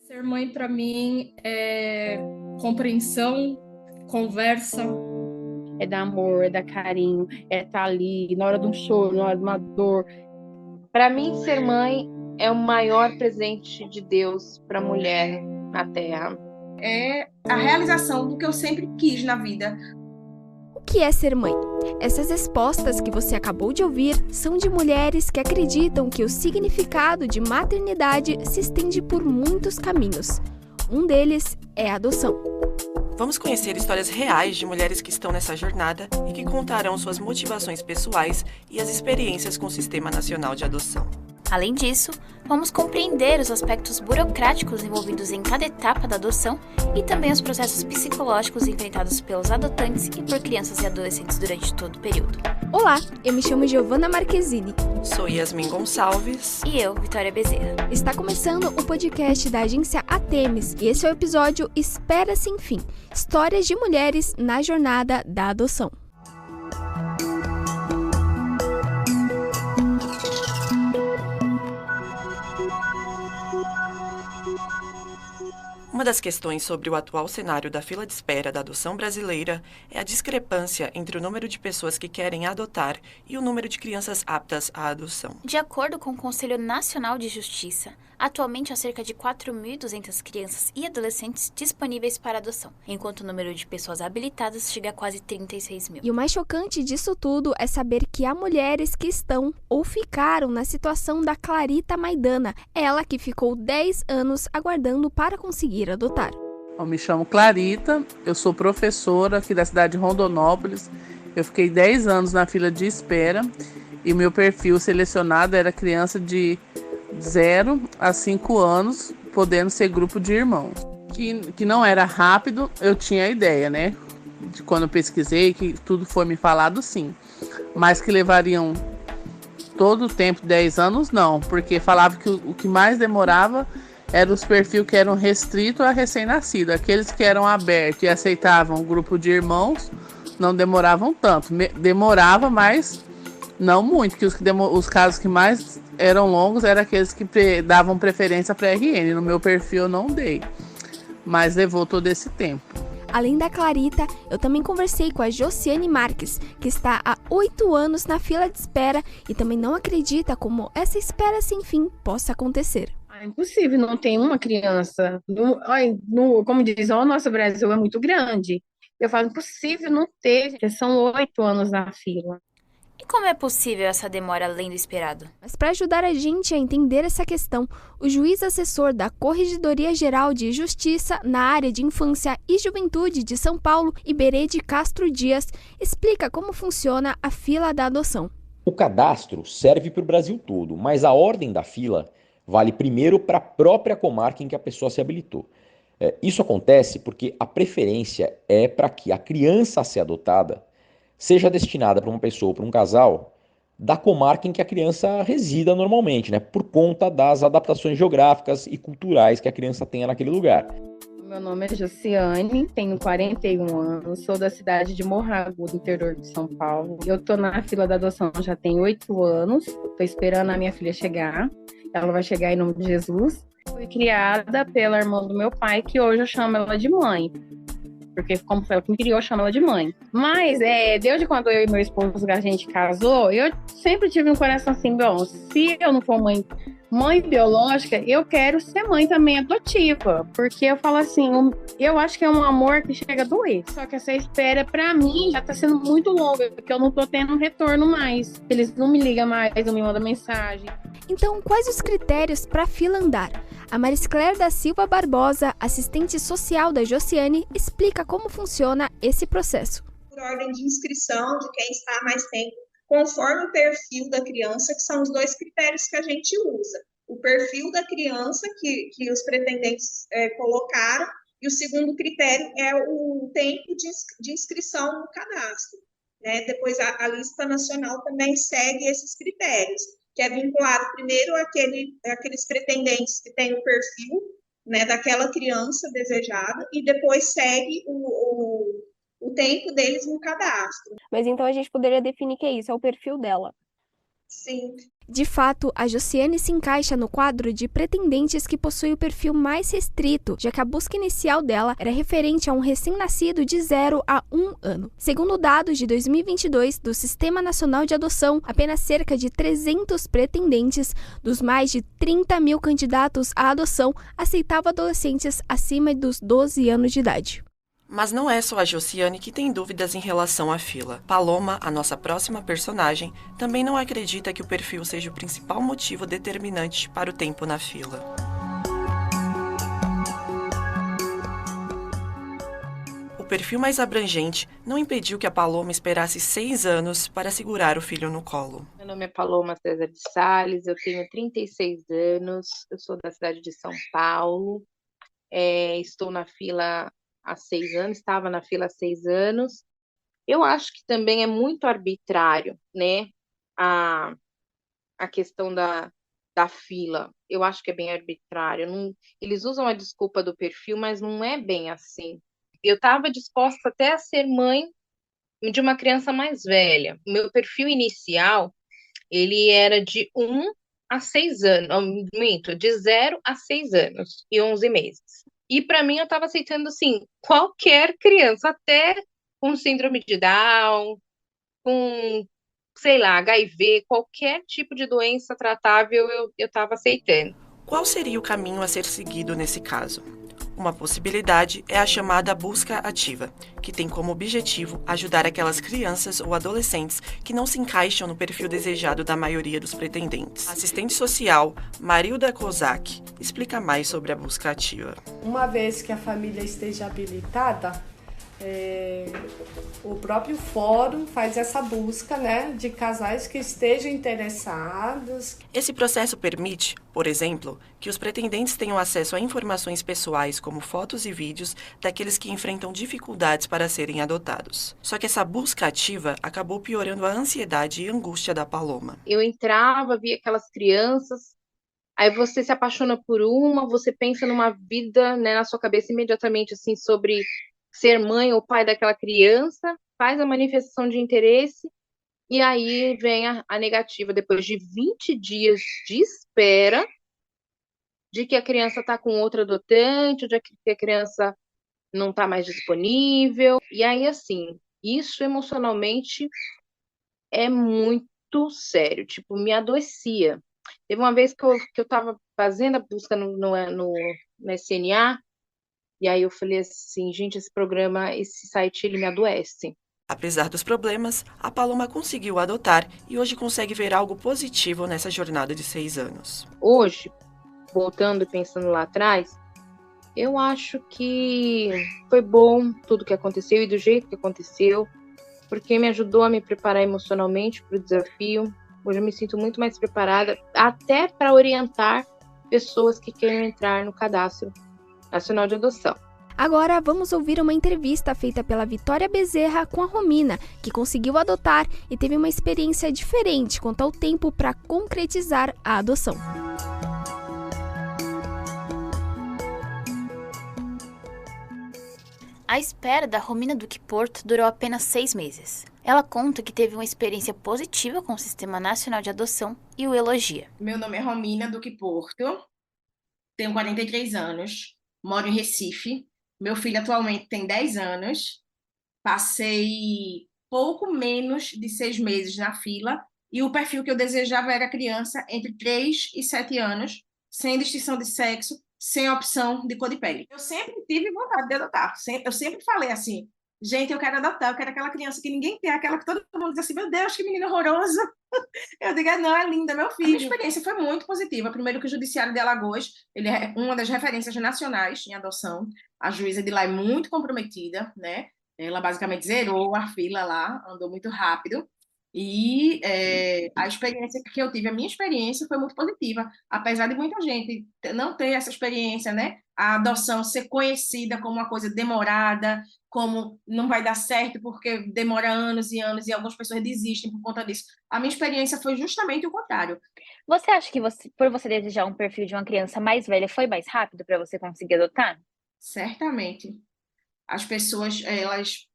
Ser mãe para mim é compreensão, conversa. É dar amor, é dar carinho, é estar ali na hora de um choro, na hora de uma dor. Para mim, ser mãe é o maior presente de Deus para a mulher na Terra. É a realização do que eu sempre quis na vida. O que é ser mãe? Essas respostas que você acabou de ouvir são de mulheres que acreditam que o significado de maternidade se estende por muitos caminhos. Um deles é a adoção. Vamos conhecer histórias reais de mulheres que estão nessa jornada e que contarão suas motivações pessoais e as experiências com o Sistema Nacional de Adoção. Além disso, vamos compreender os aspectos burocráticos envolvidos em cada etapa da adoção e também os processos psicológicos enfrentados pelos adotantes e por crianças e adolescentes durante todo o período. Olá, eu me chamo Giovanna Marquezini. Sou Yasmin Gonçalves. E eu, Vitória Bezerra. Está começando o podcast da agência Atemis e esse é o episódio Espera Sem Fim, histórias de mulheres na jornada da adoção. Uma das questões sobre o atual cenário da fila de espera da adoção brasileira é a discrepância entre o número de pessoas que querem adotar e o número de crianças aptas à adoção. De acordo com o Conselho Nacional de Justiça, atualmente há cerca de 4.200 crianças e adolescentes disponíveis para adoção, enquanto o número de pessoas habilitadas chega a quase 36 mil. E o mais chocante disso tudo é saber que há mulheres que estão ou ficaram na situação da Clarita Maidana, ela que ficou 10 anos aguardando para conseguir adotar. Eu me chamo Clarita, eu sou professora aqui da cidade de Rondonópolis. Eu fiquei 10 anos na fila de espera e meu perfil selecionado era criança de 0 a 5 anos, podendo ser grupo de irmãos. Que não era rápido, eu tinha a ideia, né? De quando eu pesquisei, que tudo foi me falado sim. Mas que levariam todo o tempo, 10 anos, não. Porque falava que o que mais demorava eram os perfis que eram restritos a recém-nascido. Aqueles que eram abertos e aceitavam o grupo de irmãos não demoravam tanto. Demorava, mas não muito, que os casos que mais eram longos eram aqueles que davam preferência para RN. No meu perfil eu não dei, mas levou todo esse tempo. Além da Clarita, eu também conversei com a Josiane Marques, que está há 8 anos na fila de espera e também não acredita como essa espera sem fim possa acontecer. É impossível, não tem uma criança. Como diz, o nosso Brasil é muito grande. Eu falo, impossível não ter, porque são 8 anos na fila. E como é possível essa demora além do esperado? Mas para ajudar a gente a entender essa questão, o juiz assessor da Corregedoria Geral de Justiça na área de Infância e Juventude de São Paulo, Iberê de Castro Dias, explica como funciona a fila da adoção. O cadastro serve para o Brasil todo, mas a ordem da fila vale primeiro para a própria comarca em que a pessoa se habilitou. Isso acontece porque a preferência é para que a criança a ser adotada seja destinada para uma pessoa ou para um casal da comarca em que a criança resida normalmente, né? Por conta das adaptações geográficas e culturais que a criança tenha naquele lugar. Meu nome é Josiane, tenho 41 anos, sou da cidade de Morrago, do interior de São Paulo. Eu estou na fila da adoção já tem 8 anos, estou esperando a minha filha chegar. Ela vai chegar em nome de Jesus. Fui criada pela irmã do meu pai, que hoje eu chamo ela de mãe. Porque como foi ela que me criou, eu chamo ela de mãe. Mas, desde quando eu e meu esposo, a gente casou, eu sempre tive um coração assim, bom, se eu não for mãe biológica, eu quero ser mãe também adotiva. Porque eu falo assim, eu acho que é um amor que chega a doer. Só que essa espera, pra mim, já tá sendo muito longa, porque eu não tô tendo retorno mais. Eles não me ligam mais, não me mandam mensagem. Então, quais os critérios para a fila andar? A Mariscler da Silva Barbosa, assistente social da Josiane, explica como funciona esse processo. Por ordem de inscrição de quem está há mais tempo, conforme o perfil da criança, que são os 2 critérios que a gente usa. O perfil da criança que os pretendentes colocaram, e o segundo critério é o tempo de inscrição no cadastro. Né? Depois, a lista nacional também segue esses critérios, que é vinculado primeiro àqueles pretendentes que têm o perfil, né, daquela criança desejada, e depois segue o tempo deles no cadastro. Mas então a gente poderia definir que é isso, é o perfil dela. Sim. De fato, a Josiane se encaixa no quadro de pretendentes que possui o perfil mais restrito, já que a busca inicial dela era referente a um recém-nascido de 0 a 1 ano. Segundo dados de 2022 do Sistema Nacional de Adoção, apenas cerca de 300 pretendentes dos mais de 30 mil candidatos à adoção aceitavam adolescentes acima dos 12 anos de idade. Mas não é só a Josiane que tem dúvidas em relação à fila. Paloma, a nossa próxima personagem, também não acredita que o perfil seja o principal motivo determinante para o tempo na fila. O perfil mais abrangente não impediu que a Paloma esperasse 6 anos para segurar o filho no colo. Meu nome é Paloma César de Salles, eu tenho 36 anos, eu sou da cidade de São Paulo, estou na fila há 6 anos, estava na fila há 6 anos. Eu acho que também é muito arbitrário, né, a questão da fila. Eu acho que é bem arbitrário. Eles usam a desculpa do perfil, mas não é bem assim. Eu estava disposta até a ser mãe de uma criança mais velha. O meu perfil inicial, ele era de 1 a 6 anos, de 0 a 6 anos e 11 meses. E para mim eu estava aceitando, assim, qualquer criança, até com síndrome de Down, com, sei lá, HIV, qualquer tipo de doença tratável eu estava aceitando. Qual seria o caminho a ser seguido nesse caso? Uma possibilidade é a chamada busca ativa, que tem como objetivo ajudar aquelas crianças ou adolescentes que não se encaixam no perfil desejado da maioria dos pretendentes. A assistente social, Marilda Kozak, explica mais sobre a busca ativa. Uma vez que a família esteja habilitada, o próprio fórum faz essa busca, né, de casais que estejam interessados. Esse processo permite, por exemplo, que os pretendentes tenham acesso a informações pessoais como fotos e vídeos daqueles que enfrentam dificuldades para serem adotados. Só que essa busca ativa acabou piorando a ansiedade e angústia da Paloma. Eu entrava, via aquelas crianças, aí você se apaixona por uma, você pensa numa vida, né, na sua cabeça imediatamente, assim, sobre ser mãe ou pai daquela criança, faz a manifestação de interesse, e aí vem a negativa, depois de 20 dias de espera, de que a criança está com outro adotante, de que a criança não está mais disponível. E aí, assim, isso emocionalmente é muito sério, tipo, me adoecia. Teve uma vez que eu estava fazendo a busca no SNA, e aí eu falei assim, gente, esse site, ele me adoece. Apesar dos problemas, a Paloma conseguiu adotar e hoje consegue ver algo positivo nessa jornada de 6 anos. Hoje, voltando e pensando lá atrás, eu acho que foi bom tudo que aconteceu e do jeito que aconteceu, porque me ajudou a me preparar emocionalmente para o desafio. Hoje eu me sinto muito mais preparada, até para orientar pessoas que querem entrar no Cadastro Nacional de Adoção. Agora vamos ouvir uma entrevista feita pela Vitória Bezerra com a Romina, que conseguiu adotar e teve uma experiência diferente quanto ao tempo para concretizar a adoção. A espera da Romina Duque Porto durou apenas 6 meses. Ela conta que teve uma experiência positiva com o Sistema Nacional de Adoção e o elogia. Meu nome é Romina Duque Porto, tenho 43 anos, moro em Recife. Meu filho atualmente tem 10 anos. Passei pouco menos de 6 meses na fila e o perfil que eu desejava era criança entre 3 e 7 anos, sem distinção de sexo, sem opção de cor de pele. Eu sempre tive vontade de adotar. Eu sempre falei assim, gente, eu quero adotar, eu quero aquela criança que ninguém tem, aquela que todo mundo diz assim, meu Deus, que menino horroroso. Eu digo, não, é linda, meu filho. A minha experiência foi muito positiva. Primeiro que o Judiciário de Alagoas, ele é uma das referências nacionais em adoção. A juíza de lá é muito comprometida, né? Ela basicamente zerou a fila lá, andou muito rápido. E a experiência que eu tive, a minha experiência foi muito positiva. Apesar de muita gente não ter essa experiência, né? A adoção ser conhecida como uma coisa demorada, como não vai dar certo porque demora anos e anos e algumas pessoas desistem por conta disso. A minha experiência foi justamente o contrário. Você acha que por você desejar um perfil de uma criança mais velha, foi mais rápido para você conseguir adotar? Certamente. As pessoas, elas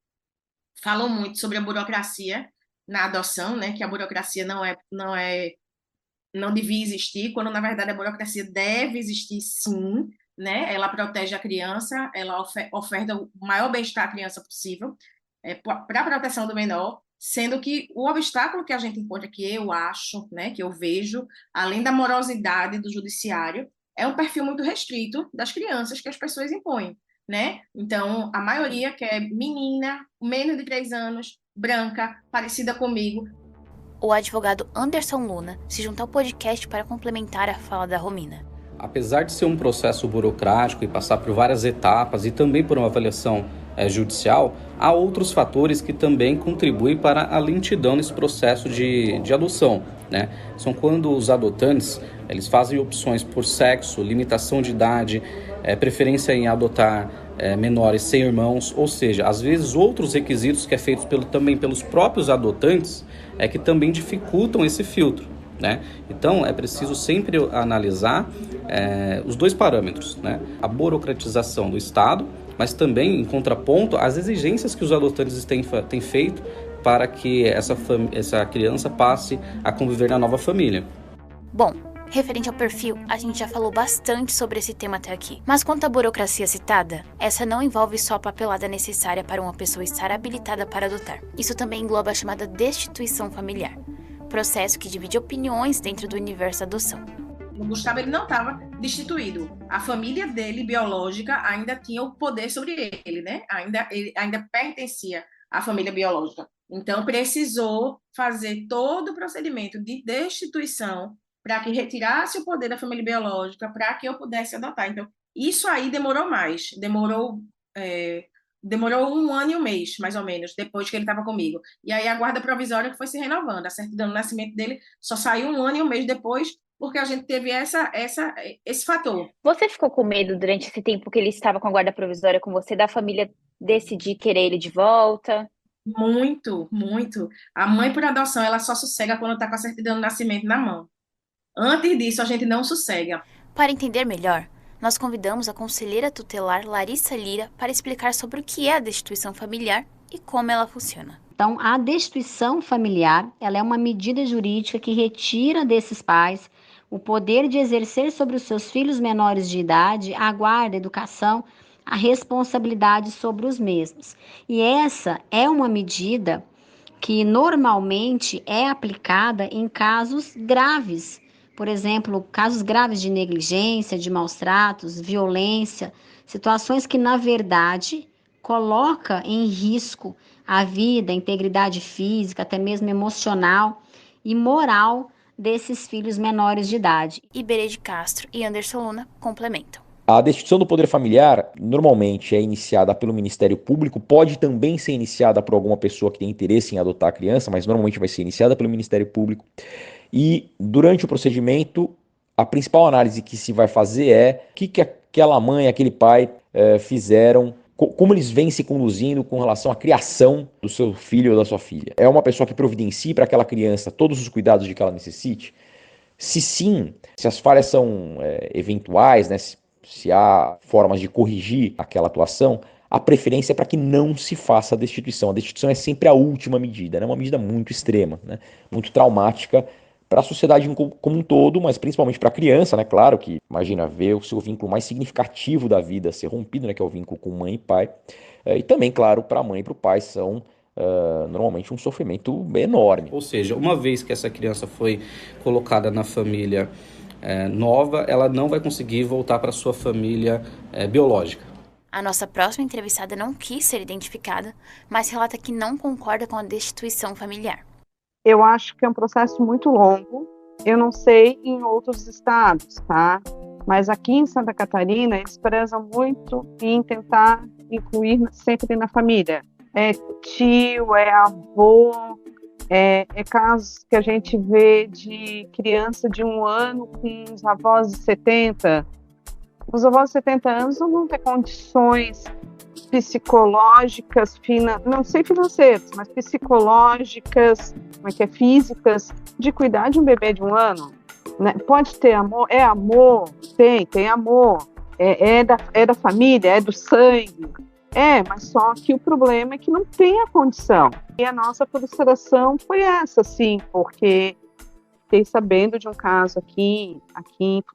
falam muito sobre a burocracia, na adoção, né, que a burocracia não devia existir, quando na verdade a burocracia deve existir sim, né? Ela protege a criança, ela oferta o maior bem-estar à criança possível, para a proteção do menor, sendo que o obstáculo que a gente encontra, que eu acho, né, que eu vejo, além da morosidade do judiciário, é um perfil muito restrito das crianças que as pessoas impõem, né? Então, a maioria quer menina, menos de 3 anos, branca, parecida comigo. O advogado Anderson Luna se junta ao podcast para complementar a fala da Romina. Apesar de ser um processo burocrático e passar por várias etapas e também por uma avaliação judicial, há outros fatores que também contribuem para a lentidão nesse processo de adoção, né? São quando os adotantes eles fazem opções por sexo, limitação de idade, preferência em adotar menores sem irmãos, ou seja, às vezes outros requisitos que é feitos também pelos próprios adotantes que também dificultam esse filtro, né? Então é preciso sempre analisar os dois parâmetros, né? A burocratização do Estado, mas também em contraponto às exigências que os adotantes têm feito para que essa criança passe a conviver na nova família. Bom, referente ao perfil, a gente já falou bastante sobre esse tema até aqui. Mas quanto à burocracia citada, essa não envolve só a papelada necessária para uma pessoa estar habilitada para adotar. Isso também engloba a chamada destituição familiar, processo que divide opiniões dentro do universo da adoção. O Gustavo ele não estava destituído. A família dele, biológica, ainda tinha o poder sobre ele, né? Ele ainda pertencia à família biológica. Então, precisou fazer todo o procedimento de destituição para que retirasse o poder da família biológica, para que eu pudesse adotar. Então, isso aí demorou mais. Demorou 1 ano e 1 mês, mais ou menos, depois que ele estava comigo. E aí a guarda provisória que foi se renovando. A certidão do nascimento dele só saiu 1 ano e 1 mês depois, porque a gente teve esse fator. Você ficou com medo durante esse tempo que ele estava com a guarda provisória com você, da família decidir querer ele de volta? Muito, muito. A mãe por adoção, ela só sossega quando está com a certidão do nascimento na mão. Antes disso, a gente não sossega. Para entender melhor, nós convidamos a conselheira tutelar Larissa Lira para explicar sobre o que é a destituição familiar e como ela funciona. Então, a destituição familiar, ela é uma medida jurídica que retira desses pais o poder de exercer sobre os seus filhos menores de idade a guarda, a educação, a responsabilidade sobre os mesmos. E essa é uma medida que normalmente é aplicada em casos graves. Por exemplo, casos graves de negligência, de maus tratos, violência, situações que, na verdade, coloca em risco a vida, a integridade física, até mesmo emocional e moral desses filhos menores de idade. Iberê de Castro e Anderson Luna complementam. A destituição do poder familiar normalmente é iniciada pelo Ministério Público, pode também ser iniciada por alguma pessoa que tem interesse em adotar a criança, mas normalmente vai ser iniciada pelo Ministério Público. E durante o procedimento, a principal análise que se vai fazer é o que aquela mãe, aquele pai fizeram, como eles vêm se conduzindo com relação à criação do seu filho ou da sua filha. É uma pessoa que providencie para aquela criança todos os cuidados de que ela necessite? Se sim, se as falhas são eventuais, né, se há formas de corrigir aquela atuação, a preferência é para que não se faça a destituição. A destituição é sempre a última medida, né? Uma medida muito extrema, né? Muito traumática para a sociedade como um todo, mas principalmente para a criança, né? Claro que, imagina, ver o seu vínculo mais significativo da vida ser rompido, né? Que é o vínculo com mãe e pai. E também, claro, para a mãe e para o pai são normalmente um sofrimento enorme. Ou seja, uma vez que essa criança foi colocada na família nova, ela não vai conseguir voltar para sua família biológica. A nossa próxima entrevistada não quis ser identificada, mas relata que não concorda com a destituição familiar. Eu acho que é um processo muito longo. Eu não sei em outros estados, tá? Mas aqui em Santa Catarina, eles prezam muito em tentar incluir sempre na família. É tio, é avô, é casos que a gente vê de criança de 1 ano com os avós de 70. Os avós de 70 anos não vão ter condições psicológicas, não sei financeiras, mas psicológicas, físicas, de cuidar de um bebê de 1 ano. Né? Pode ter amor, amor, tem amor, é da família, é do sangue, Mas só que o problema é que não tem a condição. E a nossa frustração foi essa, sim, porque fiquei sabendo de um caso aqui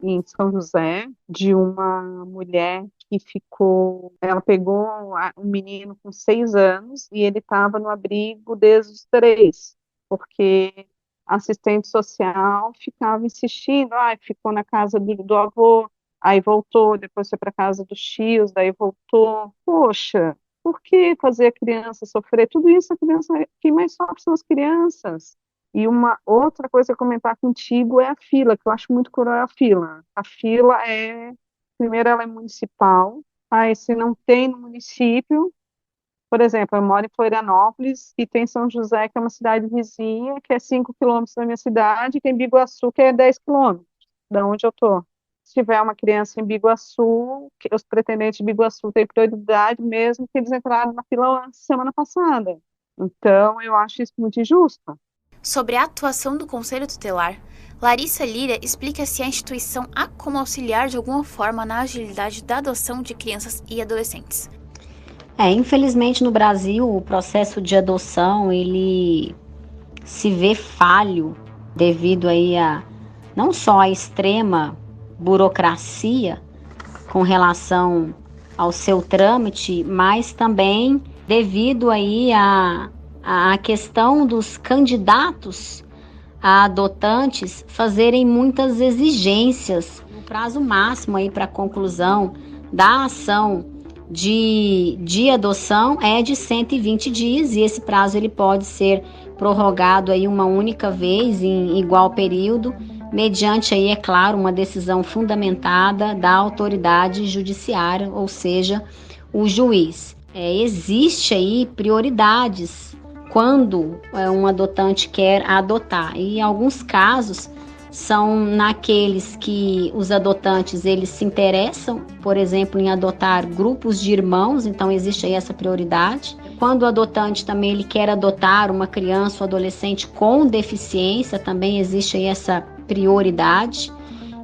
em São José, de uma mulher que ela pegou um menino com 6 anos e ele estava no abrigo desde os 3, porque a assistente social ficava insistindo, ficou na casa do avô, aí voltou, depois foi para a casa dos tios, daí voltou. Poxa, por que fazer a criança sofrer? Tudo isso, a criança, quem mais sofre são as crianças. E uma outra coisa a comentar contigo é a fila, que eu acho muito cruel a fila. A fila primeiro ela é municipal, aí se não tem no município, por exemplo, eu moro em Florianópolis e tem São José, que é uma cidade vizinha, que é 5 quilômetros da minha cidade, e tem Biguaçu, que é 10 quilômetros da onde eu estou. Se tiver uma criança em Biguaçu, os pretendentes de Biguaçu têm prioridade mesmo que eles entraram na fila semana passada. Então, eu acho isso muito injusto. Sobre a atuação do Conselho Tutelar, Larissa Lira explica se a instituição há como auxiliar de alguma forma na agilidade da adoção de crianças e adolescentes. Infelizmente no Brasil o processo de adoção ele se vê falho devido aí não só à extrema burocracia com relação ao seu trâmite, mas também devido aí a questão dos candidatos a adotantes fazerem muitas exigências. O prazo máximo aí para a conclusão da ação de adoção é de 120 dias e esse prazo ele pode ser prorrogado aí uma única vez em igual período, mediante aí, é claro, uma decisão fundamentada da autoridade judiciária, ou seja, o juiz. Existe aí prioridades quando um adotante quer adotar. E em alguns casos são naqueles que os adotantes eles se interessam, por exemplo, em adotar grupos de irmãos, então existe aí essa prioridade. Quando o adotante também ele quer adotar uma criança ou adolescente com deficiência, também existe aí essa prioridade.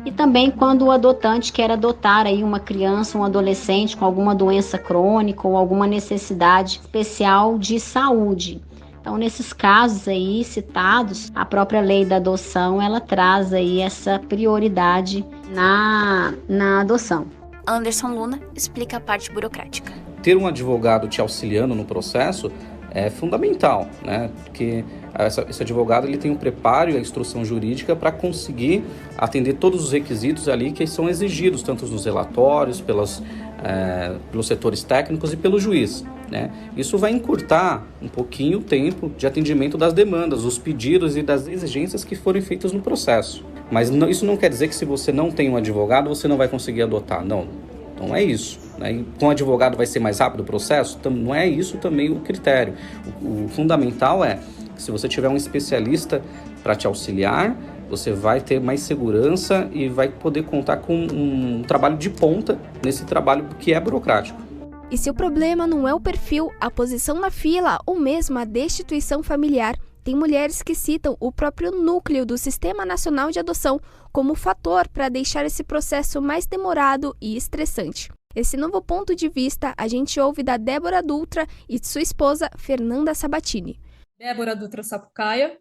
E também quando o adotante quer adotar aí uma criança ou um adolescente com alguma doença crônica ou alguma necessidade especial de saúde. Então, nesses casos aí citados, a própria lei da adoção, ela traz aí essa prioridade na adoção. Anderson Luna explica a parte burocrática. Ter um advogado te auxiliando no processo é fundamental, né? Porque esse advogado ele tem o preparo e a instrução jurídica para conseguir atender todos os requisitos ali que são exigidos, tanto nos relatórios, pelos setores técnicos e pelo juiz, né? Isso vai encurtar um pouquinho o tempo de atendimento das demandas, dos pedidos e das exigências que forem feitas no processo. Mas isso não quer dizer que se você não tem um advogado, você não vai conseguir adotar. Não é isso, né? E com o advogado vai ser mais rápido o processo? Não é isso também o critério. O fundamental é que se você tiver um especialista para te auxiliar, você vai ter mais segurança e vai poder contar com um trabalho de ponta nesse trabalho que é burocrático. E se o problema não é o perfil, a posição na fila ou mesmo a destituição familiar, tem mulheres que citam o próprio núcleo do Sistema Nacional de Adoção como fator para deixar esse processo mais demorado e estressante. Esse novo ponto de vista a gente ouve da Débora Dutra e de sua esposa, Fernanda Sabatini. Débora Dutra Sapucaia,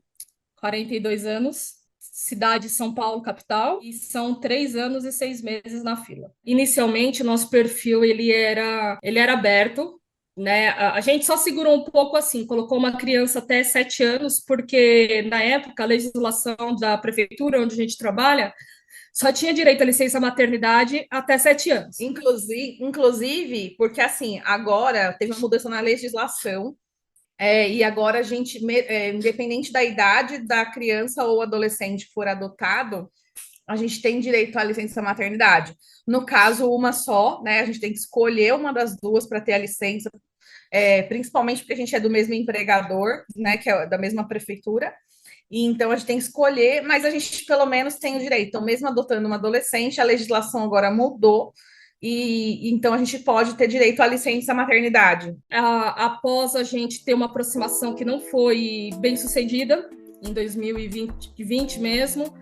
42 anos, cidade São Paulo, capital, e são 3 anos e 6 meses na fila. Inicialmente, o nosso perfil ele era aberto, né? A gente só segurou um pouco assim, colocou uma criança até 7 anos, porque na época a legislação da prefeitura onde a gente trabalha só tinha direito à licença maternidade até 7 anos. Inclusive, porque assim, agora teve uma mudança na legislação, e agora a gente, independente da idade da criança ou adolescente que for adotado, a gente tem direito à licença maternidade. No caso, uma só, né? A gente tem que escolher uma das duas para ter a licença, principalmente porque a gente é do mesmo empregador, né? Que é da mesma prefeitura. E então a gente tem que escolher, mas a gente pelo menos tem o direito. Então, mesmo adotando uma adolescente, a legislação agora mudou. E então a gente pode ter direito à licença maternidade. Após a gente ter uma aproximação que não foi bem sucedida, em 2020 mesmo,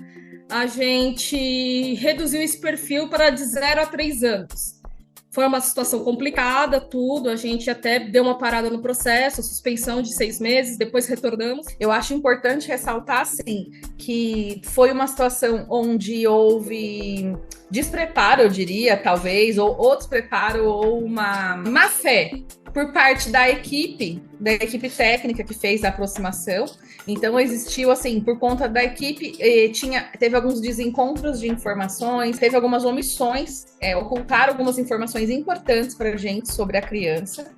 a gente reduziu esse perfil para de 0 a 3 anos. Foi uma situação complicada, tudo. A gente até deu uma parada no processo, suspensão de 6 meses, depois retornamos. Eu acho importante ressaltar, assim, que foi uma situação onde houve despreparo, eu diria, talvez, ou despreparo, ou uma má fé por parte da equipe técnica que fez a aproximação. Então, existiu, assim, por conta da equipe, teve alguns desencontros de informações, teve algumas omissões, ocultaram algumas informações importantes para a gente sobre a criança,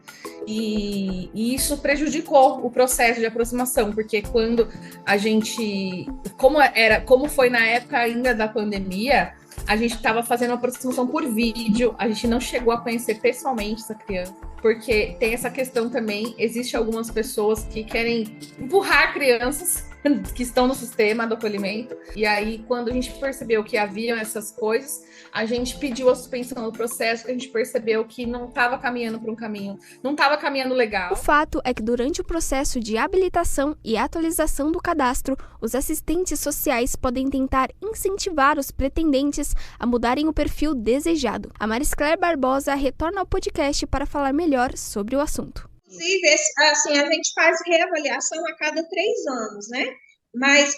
e isso prejudicou o processo de aproximação, porque quando a gente, como foi na época ainda da pandemia, a gente estava fazendo uma aproximação por vídeo, a gente não chegou a conhecer pessoalmente essa criança, porque tem essa questão também, existe algumas pessoas que querem empurrar crianças que estão no sistema do acolhimento, e aí quando a gente percebeu que haviam essas coisas, a gente pediu a suspensão do processo, que a gente percebeu que não estava caminhando para um caminho, não estava caminhando legal. O fato é que durante o processo de habilitação e atualização do cadastro, os assistentes sociais podem tentar incentivar os pretendentes a mudarem o perfil desejado. A Mariscler Barbosa retorna ao podcast para falar melhor sobre o assunto. Inclusive, assim, a gente faz reavaliação a cada 3 anos, né? Mas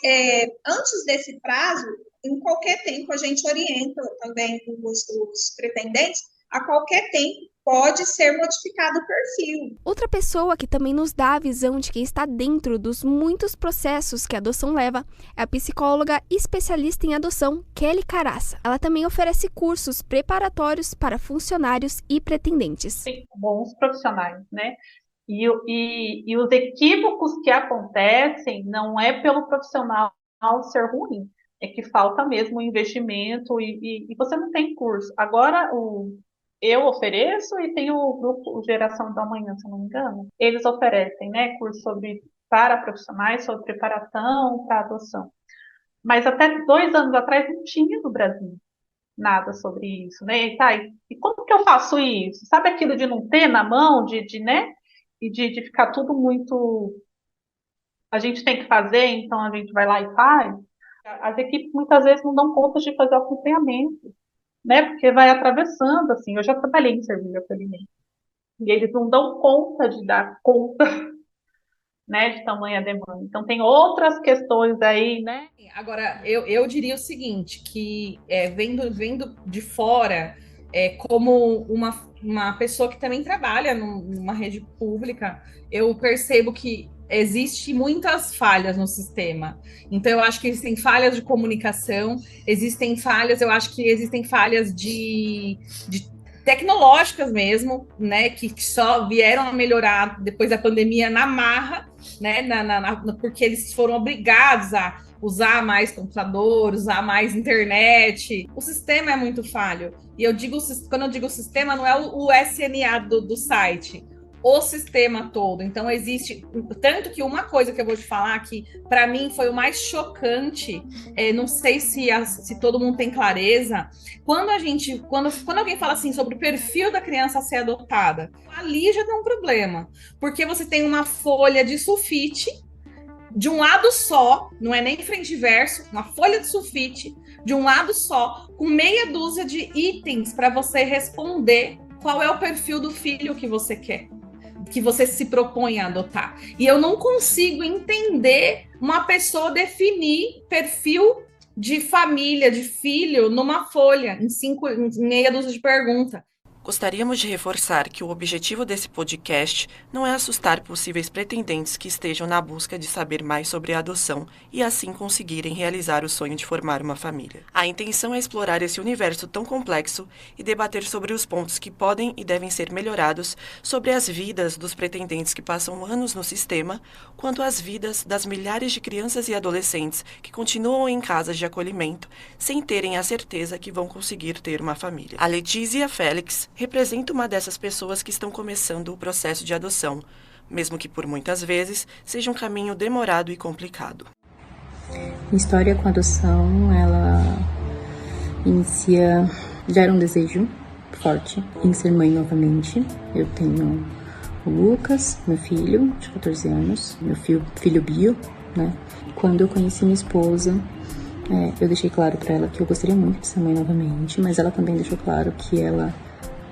antes desse prazo, em qualquer tempo, a gente orienta também os pretendentes, a qualquer tempo pode ser modificado o perfil. Outra pessoa que também nos dá a visão de quem está dentro dos muitos processos que a adoção leva é a psicóloga especialista em adoção, Kelly Caraça. Ela também oferece cursos preparatórios para funcionários e pretendentes. Tem bons profissionais, né? E os equívocos que acontecem não é pelo profissional ser ruim, é que falta mesmo o investimento e você não tem curso. Agora, eu ofereço e tem o grupo Geração do Amanhã, se eu não me engano. Eles oferecem, né, curso para profissionais, sobre preparação para adoção. Mas até 2 anos atrás não tinha no Brasil nada sobre isso, né? E como que eu faço isso? Sabe aquilo de não ter na mão, né? E de ficar tudo muito... A gente tem que fazer, então a gente vai lá e faz. As equipes muitas vezes não dão conta de fazer o acompanhamento, né? Porque vai atravessando, assim. Eu já trabalhei em serviço de acolhimento. E eles não dão conta de dar conta, né, de tamanha demanda. Então, tem outras questões aí, né? Agora, eu diria o seguinte, que vendo de fora, como uma pessoa que também trabalha numa rede pública, eu percebo que existe muitas falhas no sistema. Então, eu acho que existem falhas de comunicação, eu acho que existem falhas de tecnológicas mesmo, né, que só vieram a melhorar depois da pandemia na marra, né, porque eles foram obrigados a usar mais computador, usar mais internet. O sistema é muito falho. E quando eu digo sistema, não é o SNA do site, o sistema todo. Então, existe... Tanto que uma coisa que eu vou te falar que, para mim, foi o mais chocante, não sei se todo mundo tem clareza, quando alguém fala assim sobre o perfil da criança a ser adotada, ali já tem um problema, porque você tem uma folha de sulfite, de um lado só, não é nem frente e verso, uma folha de sulfite, de um lado só, com meia dúzia de itens para você responder qual é o perfil do filho que você quer, que você se propõe a adotar. E eu não consigo entender uma pessoa definir perfil de família, de filho, numa folha, em meia dúzia de perguntas. Gostaríamos de reforçar que o objetivo desse podcast não é assustar possíveis pretendentes que estejam na busca de saber mais sobre a adoção e assim conseguirem realizar o sonho de formar uma família. A intenção é explorar esse universo tão complexo e debater sobre os pontos que podem e devem ser melhorados sobre as vidas dos pretendentes que passam anos no sistema, quanto às vidas das milhares de crianças e adolescentes que continuam em casas de acolhimento sem terem a certeza que vão conseguir ter uma família. A Letícia Félix representa uma dessas pessoas que estão começando o processo de adoção, mesmo que por muitas vezes seja um caminho demorado e complicado. Minha história com a adoção, ela já era um desejo forte em ser mãe novamente. Eu tenho o Lucas, meu filho, de 14 anos, meu filho bio, né? Quando eu conheci minha esposa, eu deixei claro para ela que eu gostaria muito de ser mãe novamente, mas ela também deixou claro que ela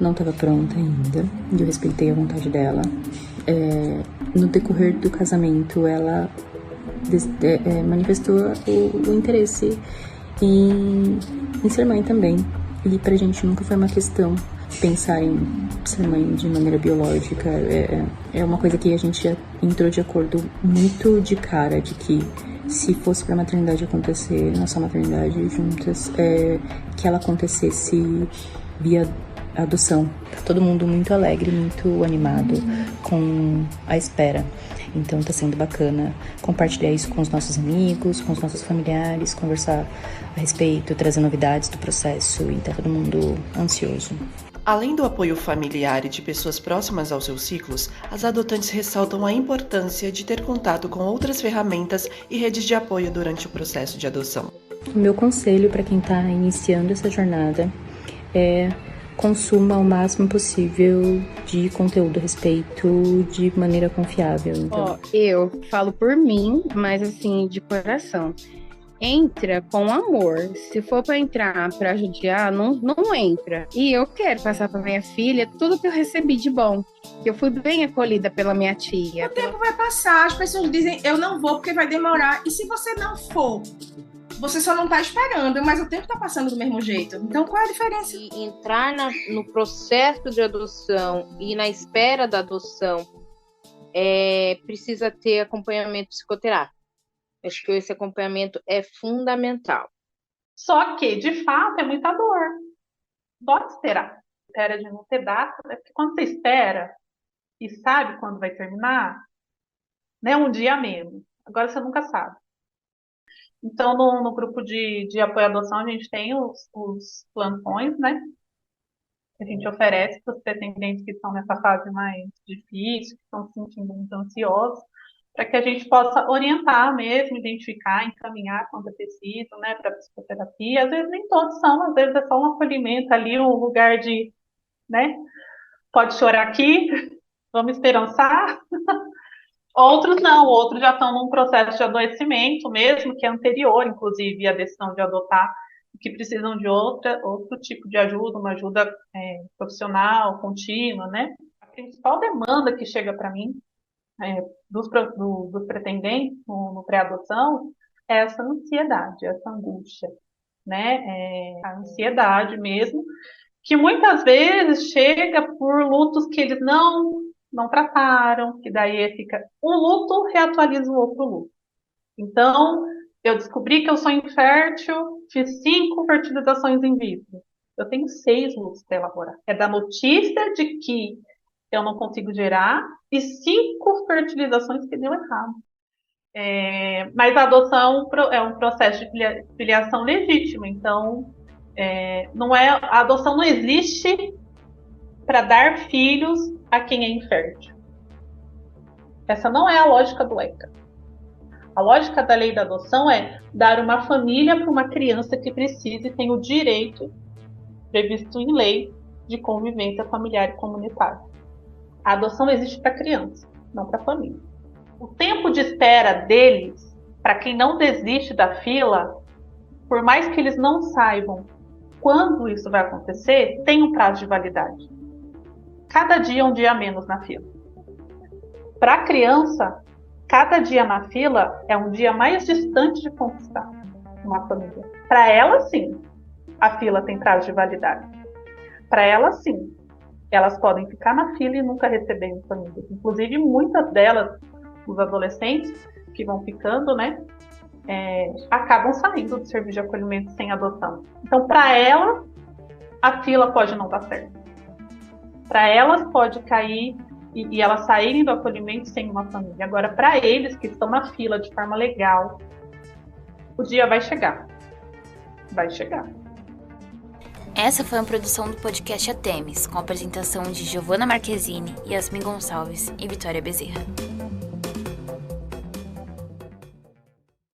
não estava pronta ainda, e eu respeitei a vontade dela. No decorrer do casamento, ela manifestou o interesse em ser mãe também. E pra gente nunca foi uma questão pensar em ser mãe de maneira biológica. É uma coisa que a gente já entrou de acordo muito de cara, de que se fosse pra maternidade acontecer, nossa maternidade juntas, que ela acontecesse via adoção. Tá todo mundo muito alegre, muito animado com a espera. Então tá sendo bacana compartilhar isso com os nossos amigos, com os nossos familiares, conversar a respeito, trazer novidades do processo, e tá todo mundo ansioso. Além do apoio familiar e de pessoas próximas aos seus ciclos, as adotantes ressaltam a importância de ter contato com outras ferramentas e redes de apoio durante o processo de adoção. O meu conselho para quem está iniciando essa jornada é: consuma o máximo possível de conteúdo a respeito de maneira confiável. Então, eu falo por mim, mas assim, de coração. Entra com amor. Se for para entrar para judiar, não entra. E eu quero passar para minha filha tudo que eu recebi de bom. Que eu fui bem acolhida pela minha tia. O tempo vai passar, as pessoas dizem, eu não vou porque vai demorar. E se você não for? Você só não está esperando, mas o tempo está passando do mesmo jeito. Então, qual é a diferença? E entrar no processo de adoção e na espera da adoção precisa ter acompanhamento psicoterápico. Acho que esse acompanhamento é fundamental. Só que, de fato, é muita dor. Pode esperar. Espera de não ter data, porque quando você espera e sabe quando vai terminar, né, um dia menos. Agora você nunca sabe. Então, no grupo de apoio à adoção, a gente tem os plantões, né? Que a gente oferece para os pretendentes que estão nessa fase mais difícil, que estão se sentindo muito ansiosos, para que a gente possa orientar mesmo, identificar, encaminhar quando é preciso, né, para psicoterapia. Às vezes nem todos são, às vezes é só um acolhimento ali, um lugar de, né, pode chorar aqui, vamos esperançar. Outros não, outros já estão num processo de adoecimento mesmo, que é anterior, inclusive, à decisão de adotar, que precisam de outro tipo de ajuda, uma ajuda profissional, contínua, né? A principal demanda que chega para mim, dos pretendentes no pré-adoção, é essa ansiedade, essa angústia, né? A ansiedade mesmo, que muitas vezes chega por lutos que eles não trataram, que daí fica um luto, reatualiza o outro luto. Então, eu descobri que eu sou infértil, fiz 5 fertilizações in vitro. Eu tenho 6 lutos para elaborar. É da notícia de que eu não consigo gerar e 5 fertilizações que deu errado. Mas a adoção é um processo de filiação legítima, então a adoção não existe para dar filhos a quem é infértil. Essa não é a lógica do ECA. A lógica da lei da adoção é dar uma família para uma criança que precisa e tem o direito, previsto em lei, de convivência familiar e comunitária. A adoção existe para a criança, não para a família. O tempo de espera deles, para quem não desiste da fila, por mais que eles não saibam quando isso vai acontecer, tem um prazo de validade. Cada dia é um dia a menos na fila. Para a criança, cada dia na fila é um dia mais distante de conquistar uma família. Para ela, sim, a fila tem prazo de validade. Para ela, sim, elas podem ficar na fila e nunca receberem família. Inclusive, muitas delas, os adolescentes que vão ficando, né, acabam saindo do serviço de acolhimento sem adoção. Então, para elas, a fila pode não dar certo. Para elas pode cair e elas saírem do acolhimento sem uma família. Agora, para eles que estão na fila de forma legal, o dia vai chegar. Vai chegar. Essa foi uma produção do podcast Atemes, com a apresentação de Giovana Marquezine, Yasmin Gonçalves e Vitória Bezerra.